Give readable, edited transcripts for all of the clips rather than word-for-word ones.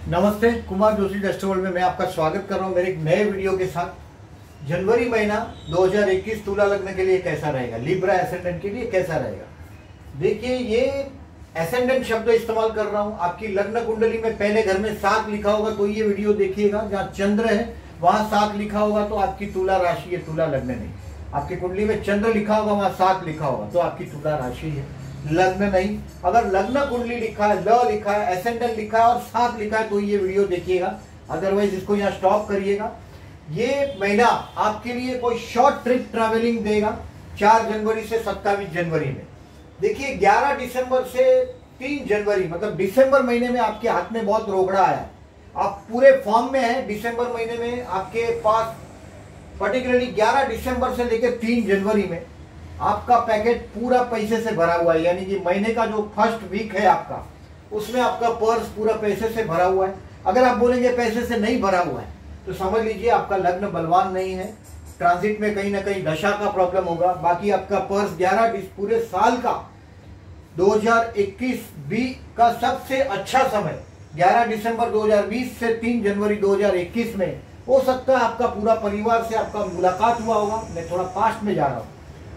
नमस्ते, कुमार जोशी एस्ट्रोवर्ल्ड में मैं आपका स्वागत कर रहा हूं मेरे एक नए वीडियो के साथ। जनवरी महीना 2021 तुला लग्न के लिए कैसा रहेगा, लिब्रा एसेंडेंट के लिए कैसा रहेगा। देखिए, ये एसेंडेंट शब्द इस्तेमाल कर रहा हूं। आपकी लग्न कुंडली में पहले घर में 7 लिखा होगा तो ये वीडियो देखिएगा। जहाँ चंद्र है वहां 7 लिखा होगा तो आपकी तुला राशि है, तुला लग्न नहीं। आपकी कुंडली में चंद्र लिखा होगा, वहां 7 लिखा होगा तो आपकी तुला राशि है, लग्न नहीं। अगर लग्न कुंडली लिखा है, ल लिखा है, एसेंडेंट लिखा है और 7 लिखा है तो ये वीडियो देखिएगा, अदरवाइज इसको यहाँ स्टॉप करिएगा। ये महीना आपके लिए कोई शॉर्ट ट्रिप ट्रैवलिंग देगा 4 जनवरी से 27 जनवरी में। देखिए, 11 दिसंबर से 3 जनवरी मतलब दिसंबर महीने में आपके हाथ में बहुत रोकड़ा आया, आप पूरे फॉर्म में हैं। दिसंबर महीने में आपके पास पर्टिकुलरली 11 दिसंबर से लेकर 3 जनवरी में आपका पैकेट पूरा पैसे से भरा हुआ है। यानी कि महीने का जो फर्स्ट वीक है आपका, उसमें आपका पर्स पूरा पैसे से भरा हुआ है। अगर आप बोलेंगे पैसे से नहीं भरा हुआ है तो समझ लीजिए आपका लग्न बलवान नहीं है, ट्रांजिट में कहीं ना कहीं दशा का प्रॉब्लम होगा। बाकी आपका पर्स 11 पूरे साल का 2021-20 का सबसे अच्छा समय 11 दिसंबर 2020 से 3 जनवरी 2021 में हो सकता है आपका पूरा परिवार से आपका मुलाकात हुआ होगा। मैं थोड़ा पास्ट में जा रहा हूँ।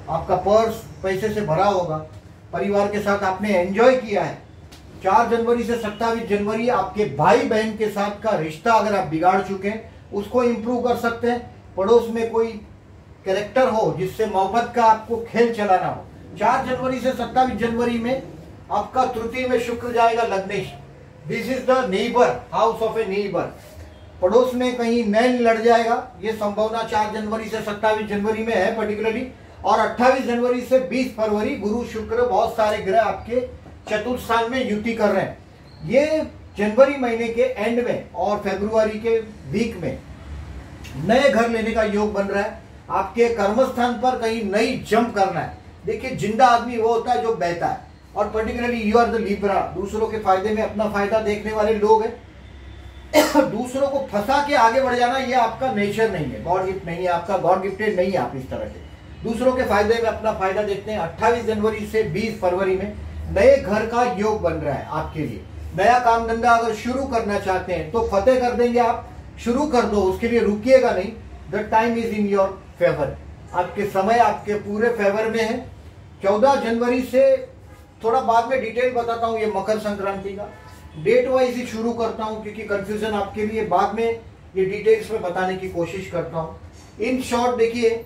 आपका पर्स पैसे से भरा होगा, परिवार के साथ आपने एंजॉय किया है। 4 जनवरी से 27 जनवरी आपके भाई बहन के साथ का रिश्ता अगर आप बिगाड़ चुके हैं उसको इंप्रूव कर सकते हैं। पड़ोस में कोई कैरेक्टर हो जिससे मोहब्बत का आपको खेल चलाना हो। 4 जनवरी से 27 जनवरी में आपका तृतीय में शुक्र जाएगा लग्नेश। This is the neighbour house of a neighbour. पड़ोस में कहीं नैन लड़ जाएगा, ये संभावना 4 जनवरी से 27 जनवरी में है पर्टिकुलरली। और 28 जनवरी से 20 फरवरी गुरु शुक्र बहुत सारे ग्रह आपके चतुर्थ स्थान में युति कर रहे हैं। ये जनवरी महीने के एंड में और फरवरी के वीक में नए घर लेने का योग बन रहा है। आपके कर्मस्थान पर कहीं नई जंप करना है। देखिए, जिंदा आदमी वो होता है जो बहता है, और particularly you are the Libra, दूसरों के फायदे में अपना फायदा देखने वाले लोग हैं। दूसरों को फंसा के आगे बढ़ जाना ये आपका नेचर नहीं है, गॉड गिफ्ट नहीं है आपका, गॉड गिफ्टेड नहीं है आप इस तरह के। दूसरों के फायदे में अपना फायदा देखते हैं। 28 जनवरी से 20 फरवरी में नए घर का योग बन रहा है आपके लिए। नया काम धंधा अगर शुरू करना चाहते हैं तो फतेह कर देंगे आप, शुरू कर दो, उसके लिए रुकिएगा नहीं। The time is in your favour, आपके समय आपके पूरे फेवर में है। 14 जनवरी से थोड़ा बाद में डिटेल बताता हूँ, ये मकर संक्रांति का डेट वाइज ही शुरू करता हूँ क्योंकि कंफ्यूजन आपके लिए बाद में ये डिटेल्स में बताने की कोशिश करता हूँ। इन शॉर्ट देखिए,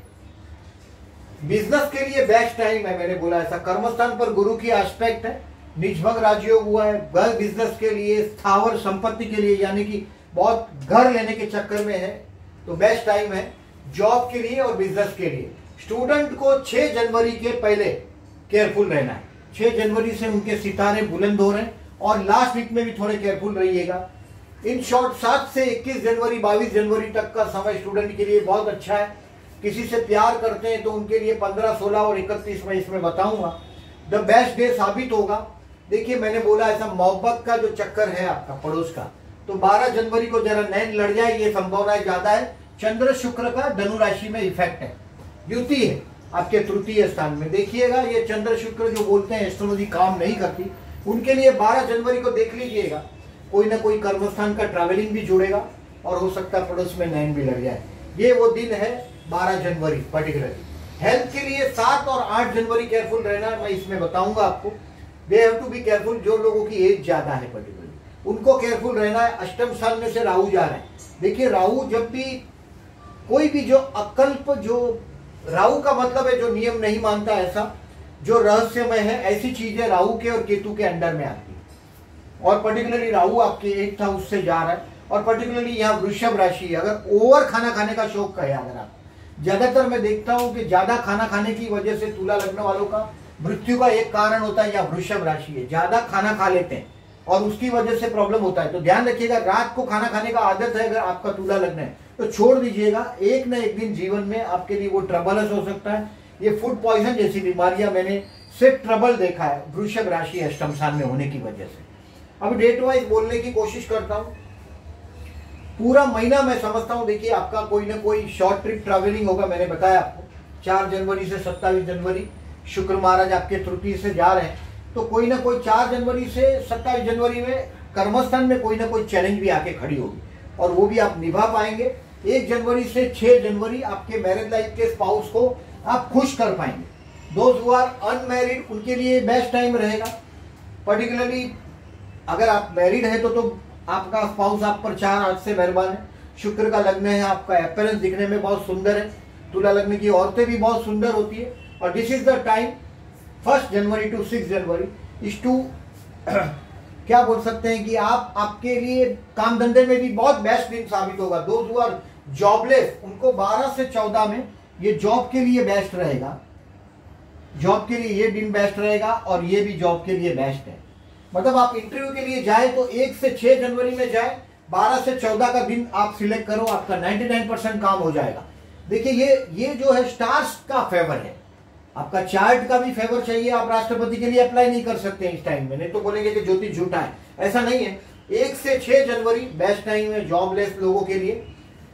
बिजनेस के लिए बेस्ट टाइम है। मैंने बोला ऐसा, कर्मस्थान पर गुरु की एस्पेक्ट है, निजभंग राजयोग हुआ है। घर बिजनेस के लिए, स्थावर संपत्ति के लिए, यानी कि बहुत घर लेने के चक्कर में है तो बेस्ट टाइम है जॉब के लिए और बिजनेस के लिए। स्टूडेंट को 6 जनवरी के पहले केयरफुल रहना है। 6 जनवरी से उनके सितारे बुलंद हो रहे हैं और लास्ट वीक में भी थोड़े केयरफुल रहिएगा। इन शॉर्ट 7 से 21 जनवरी 22 जनवरी तक का समय स्टूडेंट के लिए बहुत अच्छा है। किसी से प्यार करते हैं तो उनके लिए 15, 16 और 31 मैं इसमें बताऊंगा द बेस्ट डे साबित होगा। देखिए, मैंने बोला ऐसा मोहब्बत का जो चक्कर है आपका पड़ोस का, तो 12 जनवरी को जरा नैन लड़ जाए ये संभावनाएं ज्यादा है। चंद्र शुक्र का धनु राशि में इफेक्ट है, युति है आपके तृतीय स्थान में। देखिएगा, ये चंद्र शुक्र जो बोलते हैं एस्ट्रोलॉजी काम नहीं करती, उनके लिए 12 जनवरी को देख लीजिएगा, कोई ना कोई कर्मस्थान का ट्रैवलिंग भी जुड़ेगा और हो सकता है पड़ोस में नैन भी लड़ जाए। ये वो दिन है 12 जनवरी पर्टिकुलरली। हेल्थ के लिए 7 और 8 जनवरी केयरफुल रहना है, मैं इसमें बताऊंगा आपको। They have to be careful, जो लोगों की एज ज्यादा है पर्टिकुलरली उनको केयरफुल रहना है। अष्टम स्थान में से राहु जा रहे हैं। देखिए, राहु जब भी कोई भी जो अकल्प, जो राहु का मतलब है जो नियम नहीं मानता, ऐसा जो रहस्यमय है, ऐसी चीजें राहु के और केतु के अंडर में आती है। और पर्टिकुलरली राहु आपके 8th हाउस से जा रहा है और पर्टिकुलरली यहाँ वृषभ राशि है। अगर ओवर खाना खाने का शौक है, अगर आप ज्यादातर मैं देखता हूं कि ज्यादा खाना खाने की वजह से तुला लग्न वालों का मृत्यु का एक कारण होता है या वृषभ राशि है, ज्यादा खाना खा लेते हैं और उसकी वजह से प्रॉब्लम होता है। तो ध्यान रखिएगा, रात को खाना खाने का आदत है अगर आपका तुला लग्न है तो छोड़ दीजिएगा। एक न एक दिन जीवन में आपके लिए वो ट्रबलस हो सकता है। ये फूड पॉइजन जैसी बीमारियां मैंने सिर्फ ट्रबल देखा है वृषभ राशि अष्टम स्थान में होने की वजह से। अब डेट वाइज बोलने की कोशिश करता हूँ। पूरा महीना मैं समझता हूं, देखिए आपका कोई ना कोई शॉर्ट ट्रिप ट्रैवलिंग होगा। मैंने बताया आपको 4 जनवरी से 27 जनवरी शुक्र महाराज आपके तृतीय से जा रहे हैं। तो कोई ना कोई 4 जनवरी से 27 जनवरी में कर्मस्थान में कोई ना कोई चैलेंज भी आके खड़ी होगी और वो भी आप निभा पाएंगे। 1 जनवरी से 6 जनवरी आपके मैरिज लाइफ के स्पाउस को आप खुश कर पाएंगे। दोस्त हु आर अनमैरिड उनके लिए बेस्ट टाइम रहेगा। पर्टिकुलरली अगर आप मैरिड है तो आपका स्पाउस आप पर 4 हाथ से मेहरबान है। शुक्र का लग्न है, आपका अपीयरेंस दिखने में बहुत सुंदर है। तुला लग्न की औरतें भी बहुत सुंदर होती है और this is the time 1 January to 6 January is to क्या बोल सकते हैं कि आप आपके लिए काम धंधे में भी बहुत बेस्ट दिन साबित होगा। दोस्त हु आर जॉबलेस उनको 12 से 14 में ये जॉब के लिए बेस्ट रहेगा। जॉब के लिए ये दिन बेस्ट रहेगा और ये भी जॉब के लिए बेस्ट है। मतलब आप इंटरव्यू के लिए जाए तो 1 से 6 जनवरी में जाए, 12 से 14 का दिन आप सिलेक्ट करो, आपका 99% काम हो जाएगा। देखिए ये जो है स्टार्स का फेवर है, आपका चार्ट का भी फेवर चाहिए। आप राष्ट्रपति के लिए अप्लाई नहीं कर सकते इस टाइम में, नहीं तो बोलेंगे कि ज्योतिष झूठा है, ऐसा नहीं है। 1 से 6 जनवरी बेस्ट टाइम है जॉबलेस लोगों के लिए।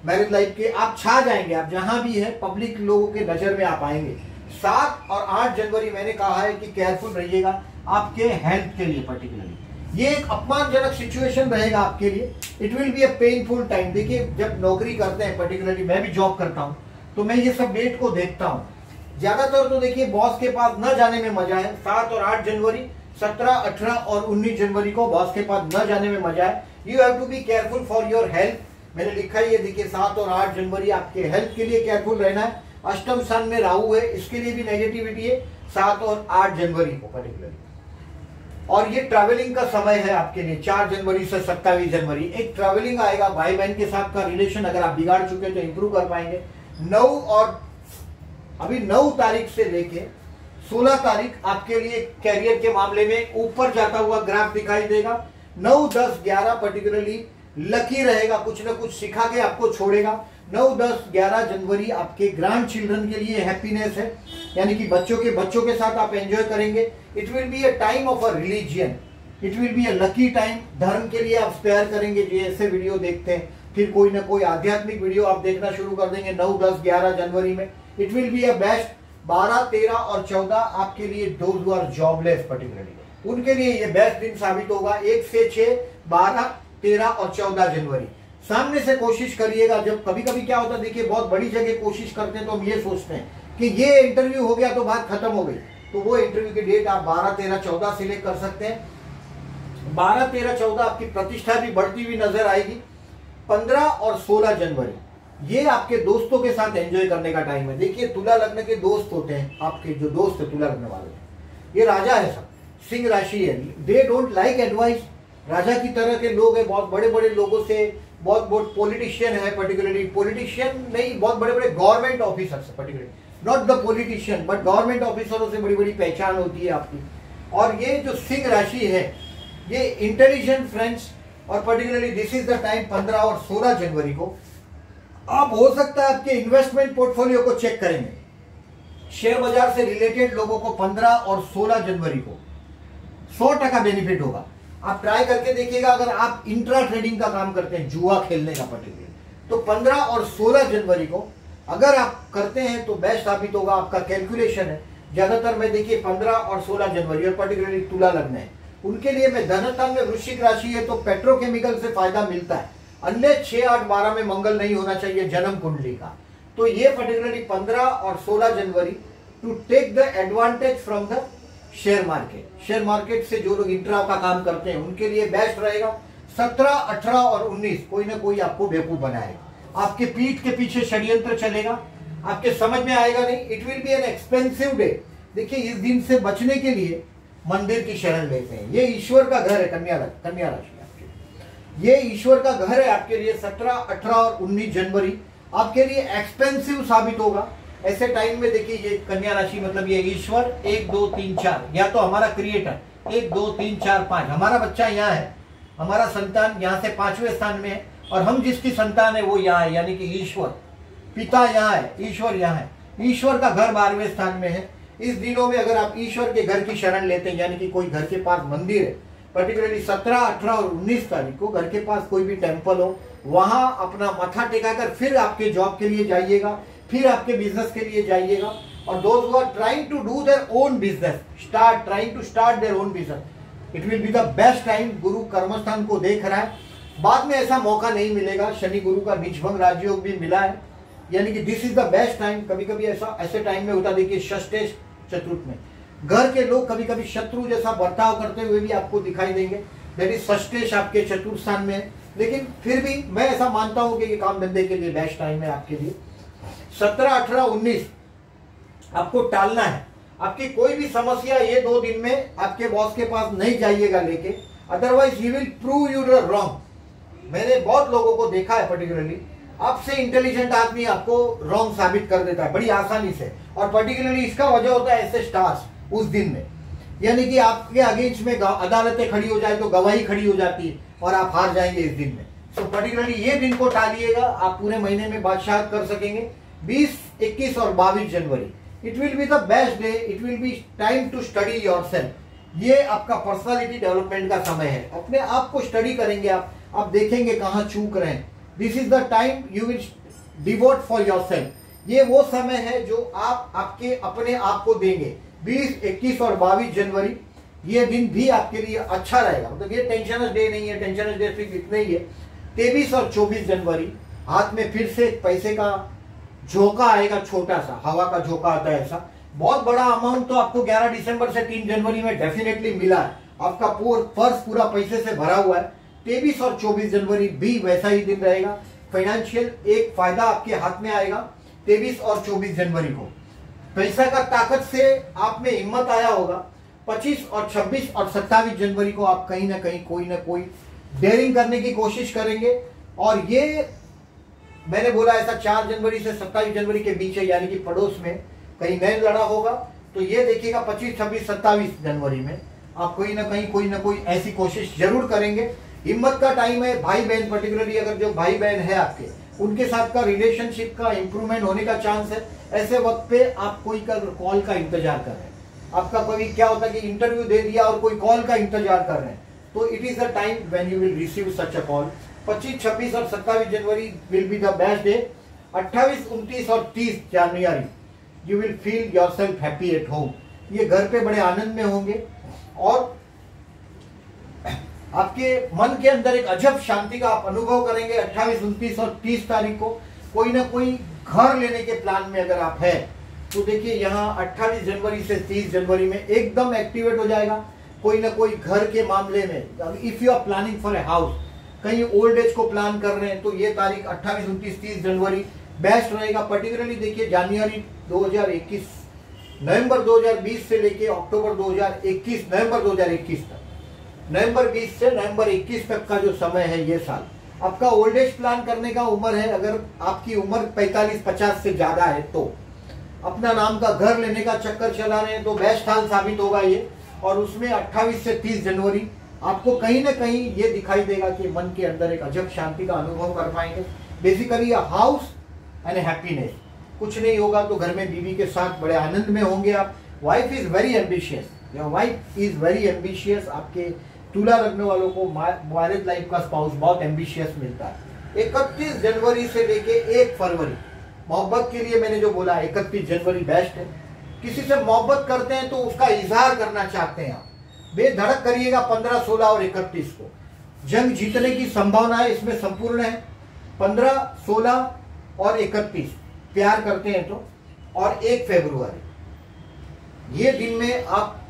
मैरिज लाइफ के आप छा जाएंगे, आप जहां भी है पब्लिक लोगों के नजर में आप आएंगे। 7 और 8 जनवरी मैंने कहा है कि केयरफुल रहिएगा आपके हेल्थ के लिए। पर्टिकुलरली ये एक अपमानजनक सिचुएशन रहेगा आपके लिए। It will be a painful time. देखिए जब नौकरी करते हैं, पर्टिकुलरली मैं भी जॉब करता हूं, तो मैं ये सब डेट को देखता हूं। ज्यादातर तो देखिए बॉस के पास न जाने में मजा है। 7 और 8 जनवरी, 17, 18 और 19 जनवरी को बॉस के पास न जाने में मजा है। You have to be careful for your health. मैंने लिखा है ये देखिए 7 और 8 जनवरी आपके हेल्थ के लिए केयरफुल रहना है। अष्टम स्थान में राहु है, इसके लिए भी नेगेटिविटी है 7 और 8 जनवरी को पर्टिकुलरली। और ये ट्रैवलिंग का समय है आपके लिए 4 जनवरी से 27 जनवरी। एक ट्रैवलिंग आएगा, भाई बहन के साथ का रिलेशन अगर आप बिगाड़ चुके हैं तो इंप्रूव कर पाएंगे। 9 तारीख से लेके 16 तारीख आपके लिए कैरियर के मामले में ऊपर जाता हुआ ग्राफ दिखाई देगा। 9, 10, 11 पर्टिकुलरली लकी रहेगा, कुछ ना कुछ सिखा के आपको छोड़ेगा। 9, 10, 11 जनवरी आपके ग्रैंड चिल्ड्रन के लिए हैप्पीनेस है, यानी कि बच्चों के साथ आप एंजॉय करेंगे। It will be a time of a religion, it will be a lucky time. धर्म के लिए आप स्पेयर करेंगे जो ऐसे वीडियो देखते हैं, फिर कोई ना कोई आध्यात्मिक वीडियो आप देखना शुरू कर देंगे 9, 10, 11 जनवरी में। It will be a best. 12, 13 और 14 आपके लिए दोस्त हु आर जॉबलेस पर्टिकुलरली उनके लिए ये बेस्ट दिन साबित होगा। 1 से 6, 12, 13 और 14 जनवरी सामने से कोशिश करिएगा। जब कभी कभी क्या होता है, देखिए बहुत बड़ी जगह कोशिश करते हैं तो हम ये सोचते हैं कि ये इंटरव्यू हो गया तो बात खत्म हो गई, तो वो इंटरव्यू की डेट आप 12, 13, 14 सिलेक्ट कर सकते हैं। 12, 13, 14 आपकी प्रतिष्ठा भी बढ़ती हुई नजर आएगी। 15 और 16 जनवरी ये आपके दोस्तों के साथ एंजॉय करने का टाइम है। देखिए तुला लग्न के दोस्त होते हैं, आपके जो दोस्त है तुला लग्न वाले, ये राजा है, सब सिंह राशि है। They don't like advice. राजा की तरह के लोग हैं, बहुत बड़े बड़े लोगों से, बहुत पॉलिटिशियन है, पर्टिकुलरली पॉलिटिशियन नहीं, बहुत बड़े बड़े गवर्नमेंट ऑफिसर्स है particularly, not the politician but government ऑफिसरों से बड़ी बड़ी पहचान होती है आपकी। और ये जो सिंह राशि है ये इंटेलिजेंट फ्रेंड्स, और particularly this is the time 15 और 16 जनवरी को आप हो सकता है आपके इन्वेस्टमेंट पोर्टफोलियो को चेक करेंगे। शेयर बाजार से रिलेटेड लोगों को 15 और 16 जनवरी को 100% बेनिफिट होगा। आप ट्राई करके देखिएगा। अगर आप इंट्रा ट्रेडिंग का काम करते हैं, जुआ खेलने का पर्टिकुलर, तो 15 और 16 जनवरी को अगर आप करते हैं तो बेस्ट साबित होगा। आपका कैलकुलेशन है ज्यादातर में देखिए 15 और 16 जनवरी, और पर्टिकुलरली तुला लग्न है उनके लिए में धनस्थान में वृश्चिक राशि है तो पेट्रोकेमिकल से फायदा मिलता है। अन्य 6, 8, 12 में मंगल नहीं होना चाहिए जन्म कुंडली का। तो ये पर्टिकुलरली 15 और 16 जनवरी to take the advantage from the share market. Share market से जो लोग इंट्रा का काम करते हैं उनके लिए बेस्ट रहेगा। 17, 18 और 19 कोई ना कोई आपको बेवकूफ बनाएगा, आपके पीठ के पीछे षड्यंत्र चलेगा, आपके समझ में आएगा नहीं। It will B an expensive day. देखिए इस दिन से बचने के लिए मंदिर की शरण लेते हैं। ये ईश्वर का घर है, कन्या राशि आपके, ये ईश्वर का घर है आपके लिए। 17, 18 और 19 जनवरी आपके लिए एक्सपेंसिव साबित होगा। ऐसे टाइम में देखिए ये कन्या राशि मतलब ये ईश्वर 1, 2, 3, 4 या तो हमारा क्रिएटर 1, 2, 3, 4, 5 हमारा बच्चा यहाँ है, हमारा संतान यहाँ से 5वें स्थान में है, और हम जिसकी संतान है वो यहाँ है, यानी कि ईश्वर पिता यहाँ है, ईश्वर यहाँ है। ईश्वर का घर 12वें स्थान में है। इस दिनों में अगर आप ईश्वर के घर की शरण लेते हैं, यानी कि कोई घर के पास मंदिर है, पर्टिकुलरली 17, 18 और 19 तारीख को घर के पास कोई भी टेम्पल हो, वहां अपना माथा टेकाकर फिर आपके जॉब के लिए जाइएगा, फिर आपके बिजनेस के लिए जाइएगा। और those who are trying to do their own business, trying to start their own business, it will be the best time. गुरु कर्मस्थान को देख रहा है, बाद में ऐसा मौका नहीं मिलेगा। शनि गुरु का नीचभंग राजयोग भी मिला है, यानी कि this is the best time. कभी कभी ऐसा ऐसे टाइम में होता, देखिए षष्ठेश चतुर्थ में घर के लोग कभी कभी शत्रु जैसा बर्ताव करते हुए भी आपको दिखाई देंगे, दैट इज षष्ठेश आपके चतुर्थ स्थान में है। लेकिन फिर भी मैं ऐसा मानता हूं कि ये काम धंधे के लिए बेस्ट टाइम है आपके लिए। 17, 18, 19 आपको टालना है। आपकी कोई भी समस्या ये 2 दिन में आपके बॉस के पास नहीं जाइएगा लेके, otherwise he will prove you wrong. मैंने बहुत लोगों को देखा है, पर्टिकुलरली आपसे इंटेलिजेंट आदमी आपको रॉन्ग साबित कर देता है बड़ी आसानी से, और पर्टिकुलरली इसका वजह होता है ऐसे स्टार्स उस दिन में, यानी कि आपके अगेंस्ट में अदालतें खड़ी हो जाए तो गवाही खड़ी हो जाती है और आप हार जाएंगे इस दिन में। सो पर्टिकुलरली ये दिन को टालिएगा, आप पूरे महीने में बादशाह कर सकेंगे। 20, 21 और 22 जनवरी it will be the best day, it will be time to study yourself. ये आपका पर्सनालिटी डेवलपमेंट का समय है, अपने आप को स्टडी करेंगे आप देखेंगे कहाँ चूक रहे हैं। This is the time you will devote for yourself. ये वो समय है जो आप आपके अपने आप को देंगे। 20, 21 और 22 जनवरी ये दिन भी आपके लिए अच्छा रहेगा, मतलब ये टेंशनस डे नहीं है, टेंशनस डे सिर्फ इतने ही है। 23 और 24 जनवरी हाथ में फिर से पैसे का झोंका आएगा, छोटा सा हवा का झोंका आता है ऐसा। बहुत बड़ा अमाउंट तो आपको 11 दिसंबर से 3 जनवरी में डेफिनेटली मिला है, आपका पर्स पूरा पैसे से भरा हुआ है। 23 और 24 जनवरी भी वैसा ही दिन रहेगा, फाइनेंशियल एक फायदा आपके हाथ में आएगा 23 और 24 जनवरी को। पैसा का ताकत से आप में हिम्मत आया होगा। 25 और 26 और 27 जनवरी को आप कहीं ना कहीं कोई ना कोई डेयरिंग करने की कोशिश करेंगे, और ये मैंने बोला ऐसा 4 जनवरी से 27 जनवरी के बीच है, यानी कि पड़ोस में कहीं नया लड़ा होगा। तो ये देखिएगा 25, 26, 27 जनवरी में आप कोई ना कोई ऐसी कोशिश जरूर करेंगे। हिम्मत का टाइम है। भाई बहन, पर्टिकुलरली अगर जो भाई बहन है आपके, उनके साथ का रिलेशनशिप का इंप्रूवमेंट होने का चांस है। ऐसे वक्त पे आप कोई का कॉल का इंतजार कर रहे हैं, आपका कभी क्या होता है कि इंटरव्यू दे दिया और कोई कॉल का इंतजार कर रहे हैं, तो it is the time when you will receive such a call. 25, 26 और 27 जनवरी will be the best day. 28, 29 और 30 जनवरी you will feel yourself happy at home. ये घर पे बड़े आनंद में होंगे और आपके मन के अंदर एक अजब शांति का आप अनुभव करेंगे। 28, 29 और 30 तारीख को कोई ना कोई घर लेने के प्लान में अगर आप है तो देखिए यहाँ 28 जनवरी से 30 जनवरी में एकदम एक्टिवेट हो जाएगा कोई ना कोई घर के मामले में। If you are planning for a house, कहीं ओल्ड एज को प्लान कर रहे हैं, तो ये तारीख 28, 29, 30 जनवरी बेस्ट रहेगा। पर्टिकुलरली देखिए जनवरी 2021, नवंबर 2020 से लेके अक्टूबर 2021, नवंबर 2021 तक, नवंबर 20 से नवंबर 21 तक का जो समय है, ये साल आपका ओल्ड एज प्लान करने का उम्र है। अगर आपकी उम्र 45-50 से ज्यादा है तो अपना नाम का घर लेने का चक्कर चला रहे हैं तो बेस्ट साल साबित होगा ये। और उसमें 28 से 30 जनवरी आपको कहीं ना कहीं ये दिखाई देगा कि मन के अंदर एक अजब शांति का अनुभव कर पाएंगे। Basically a house and happiness. कुछ नहीं होगा तो घर में बीवी के साथ बड़े आनंद में होंगे आप। Wife is very ambitious, your wife is very ambitious. आपके तुला लग्न वालों को मैरिज लाइफ का स्पाउस बहुत एम्बिशियस मिलता है। 31 जनवरी से लेके 1 फरवरी मोहब्बत के लिए मैंने जो बोला 31 जनवरी बेस्ट है। किसी से मोहब्बत करते हैं तो उसका इजहार करना चाहते हैं आप, बेधड़क करिएगा 15, 16 और 31 को। जंग जीतने की संभावना इसमें संपूर्ण है। 15, 16 और 31 प्यार करते हैं तो, और 1 फरवरी ये दिन में आप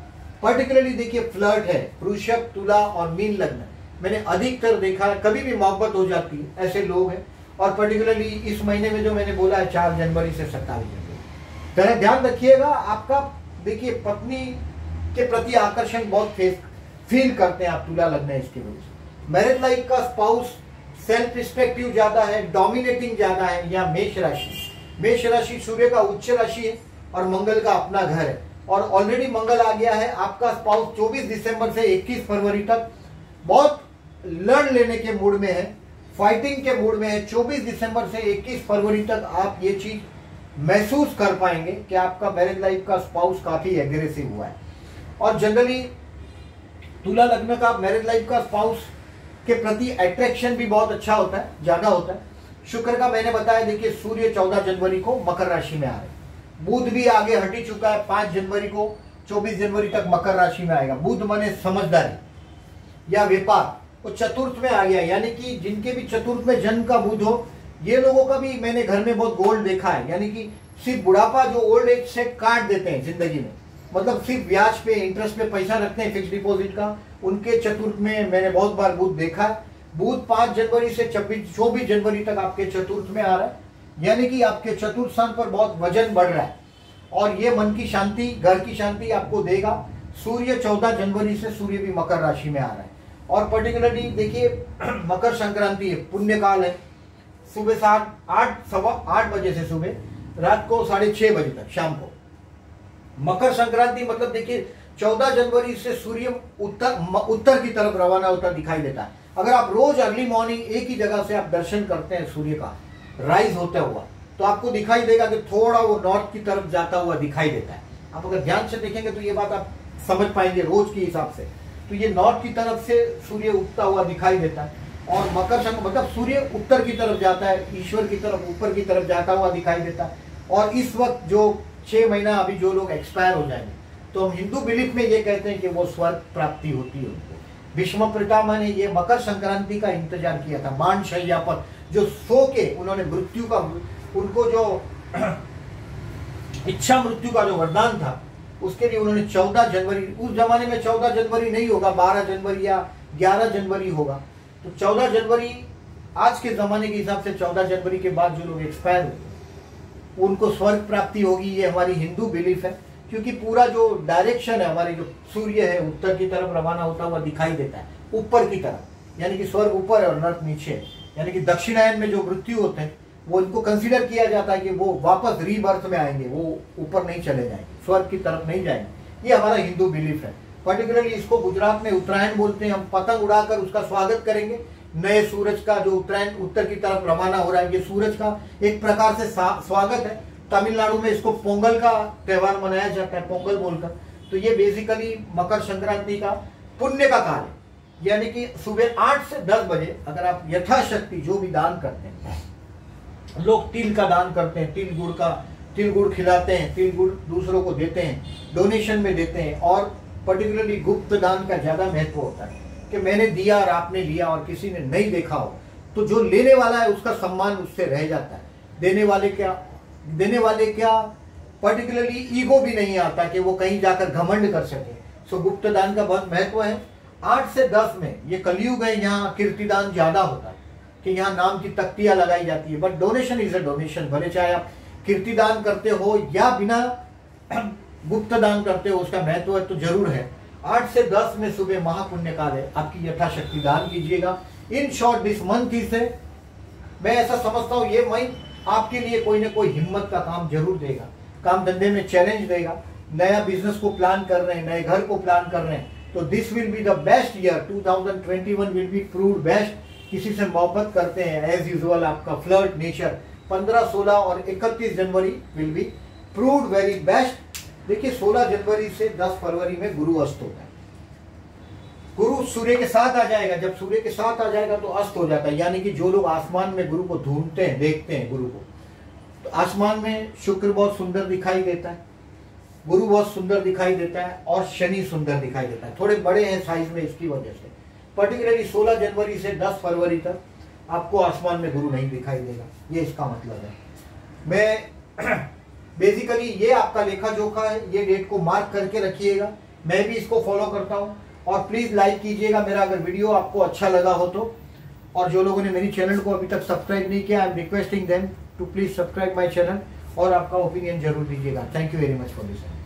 पर्टिकुलरली देखिए फ्लर्ट है। वृषभ, तुला और मीन लग्न मैंने अधिकतर देखा है, कभी भी मोहब्बत हो जाती है, ऐसे लोग हैं। और पर्टिकुलरली इस महीने में जो मैंने बोला है 4 जनवरी से 27 जनवरी, जरा ध्यान रखिएगा। आपका देखिए पत्नी के प्रति आकर्षण बहुत फील करते हैं आप, तुला लग्न है इसके वजह से। मैरिज लाइफ का स्पाउस सेल्फ रिस्पेक्टिव ज्यादा है, डोमिनेटिंग ज्यादा है। या मेष राशि सूर्य का उच्च राशि है और मंगल का अपना घर है, और ऑलरेडी मंगल आ गया है। आपका स्पाउस 24 दिसंबर से 21 फरवरी तक बहुत लड़ लेने के मूड में है, फाइटिंग के मूड में है। 24 दिसंबर से 21 फरवरी तक आप ये चीज महसूस कर पाएंगे कि आपका मैरिज लाइफ का स्पाउस काफी एग्रेसिव हुआ है। और जनरली तुला लग्न का मैरिज लाइफ का स्पाउस के प्रति अट्रैक्शन भी बहुत अच्छा होता है, ज्यादा होता है। शुक्र का मैंने बताया देखिए सूर्य 14 जनवरी को मकर राशि में आ रहे हैं, बुध भी आगे हट ही चुका है, 5 जनवरी को 24 जनवरी तक मकर राशि में आएगा। बुध माने समझदारी या व्यापार, वो चतुर्थ में आ गया, यानी कि जिनके भी चतुर्थ में जन्म का बुध हो, ये लोगों का भी मैंने घर में बहुत गोल्ड देखा है। यानी कि सिर्फ बुढ़ापा जो ओल्ड एज से काट देते हैं जिंदगी में, मतलब सिर्फ ब्याज पे इंटरेस्ट पे पैसा रखते हैं फिक्स डिपॉजिट का, उनके चतुर्थ में मैंने बहुत बार बुध देखा है। बुध 5 जनवरी से 24 जनवरी तक आपके चतुर्थ में आ रहा है, यानी कि आपके चतुर्थ स्थान पर बहुत वजन बढ़ रहा है और ये मन की शांति, घर की शांति आपको देगा। सूर्य 14 जनवरी से सूर्य भी मकर राशि में आ रहा है और पर्टिकुलरली देखिए मकर संक्रांति है, पुण्य काल है, सुबह 8 बजे से सुबह रात को 6:30 बजे तक शाम को। मकर संक्रांति मतलब देखिए 14 जनवरी से सूर्य उत्तर की तरफ रवाना होता दिखाई देता है। अगर आप रोज अर्ली मॉर्निंग एक ही जगह से आप दर्शन करते हैं सूर्य का राइज होता हुआ, तो आपको दिखाई देगा कि थोड़ा वो नॉर्थ की तरफ जाता हुआ दिखाई देता है। आप अगर ध्यान से देखेंगे तो ये बात आप समझ पाएंगे रोज के हिसाब से। तो ये नॉर्थ की तरफ से सूर्य उगता हुआ दिखाई देता है और मकर संक्रांति मतलब सूर्य उत्तर की तरफ जाता है, ईश्वर की तरफ, ऊपर की तरफ जाता हुआ दिखाई देता है। और इस वक्त जो 6 महीना अभी जो लोग एक्सपायर हो जाएंगे, तो हम हिंदू बिलीफ में ये कहते हैं कि वो स्वर्ग प्राप्ति होती है उनको। भीष्म पितामह ने ये मकर संक्रांति का इंतजार किया था, बाण शैया पर जो सो के उन्होंने मृत्यु का, उनको जो इच्छा मृत्यु का जो वरदान था, उसके लिए उन्होंने 14 जनवरी, उस जमाने में 14 जनवरी नहीं होगा, 12 जनवरी या 11 जनवरी होगा, तो 14 जनवरी आज के जमाने के हिसाब से 14 जनवरी के बाद जो लोग एक्सपायर हुए उनको स्वर्ग प्राप्ति होगी। ये हमारी हिंदू बिलीफ है, क्योंकि पूरा जो डायरेक्शन है हमारे, जो सूर्य है उत्तर की तरफ रवाना होता हुआ दिखाई देता है ऊपर की तरफ, यानी कि स्वर्ग ऊपर है और नर्क नीचे है। यानी कि दक्षिणायन में जो मृत्यु होते हैं वो इनको कंसीडर किया जाता है कि वो वापस रीबर्थ में आएंगे, वो ऊपर नहीं चले जाएंगे, स्वर्ग की तरफ नहीं जाएंगे। ये हमारा हिंदू बिलीफ है। पर्टिकुलरली इसको गुजरात में उत्तरायण बोलते हैं। हम पतंग उड़ाकर उसका स्वागत करेंगे, नए सूरज का जो उत्तरायण उत्तर की तरफ रवाना हो रहा है, ये सूरज का एक प्रकार से स्वागत है। तमिलनाडु में इसको पोंगल का त्योहार मनाया जाता है, पोंगल बोलकर। तो ये बेसिकली मकर संक्रांति का पुण्य का काल है, यानी कि सुबह 8 से 10 बजे अगर आप यथाशक्ति जो भी दान करते हैं, लोग तिल का दान करते हैं, तिल गुड़ खिलाते हैं, तिल गुड़ दूसरों को देते हैं, डोनेशन में देते हैं। और पर्टिकुलरली गुप्त दान का ज्यादा महत्व होता है कि मैंने दिया और आपने लिया और किसी ने नहीं देखा हो, तो जो लेने वाला है उसका सम्मान उससे रह जाता है। देने वाले क्या पर्टिकुलरली ईगो भी नहीं आता कि वो कहीं जाकर घमंड कर सके। सो गुप्त दान का बहुत महत्व है। 8 से 10 में ये कलयुग है, यहाँ कीर्तिदान ज्यादा होता है कि यहाँ नाम की तख्तियां लगाई जाती है, but donation is a donation. भले चाहे आप कीर्तिदान करते हो या बिना गुप्त दान करते हो, उसका महत्व तो जरूर है। 8 से 10 में सुबह महापुण्य काल है, आपकी यथाशक्ति दान कीजिएगा। इन शॉर्ट दिस मंथ से मैं ऐसा समझता हूँ ये महीना आपके लिए कोई ना कोई हिम्मत का काम जरूर देगा, काम धंधे में चैलेंज देगा। नया बिजनेस को प्लान कर रहे हैं, नए घर को प्लान कर रहे हैं, तो this will be the best year. 2021 will be proved best. किसी से मोहब्बत करते हैं एज यूजुअल, आपका फ्लर्ट नेचर 15, 16 और 31 जनवरी will be proved very best. देखिए 16 जनवरी से 10 फरवरी में गुरु अस्त होता है। गुरु सूर्य के साथ आ जाएगा, जब सूर्य के साथ आ जाएगा तो अस्त हो जाता है। यानी कि जो लोग आसमान में गुरु को ढूंढते हैं, देखते हैं गुरु को, तो आसमान में शुक्र बहुत सुंदर दिखाई देता है, गुरु बहुत सुंदर दिखाई देता है और शनि सुंदर दिखाई देता है। थोड़े बड़े हैं साइज में, इसकी वजह से पर्टिकुलरली 16 जनवरी से 10 फरवरी तक आपको आसमान में गुरु नहीं दिखाई देगा, ये इसका मतलब है। मैं बेसिकली ये आपका लेखा जोखा है, ये डेट को मार्क करके रखिएगा। मैं भी इसको फॉलो करता हूँ और प्लीज लाइक कीजिएगा मेरा अगर वीडियो आपको अच्छा लगा हो तो। और जो लोगों ने मेरी चैनल को अभी तक सब्सक्राइब नहीं किया, I am requesting them to please subscribe my channel और आपका ओपिनियन जरूर दीजिएगा। Thank you very much for this.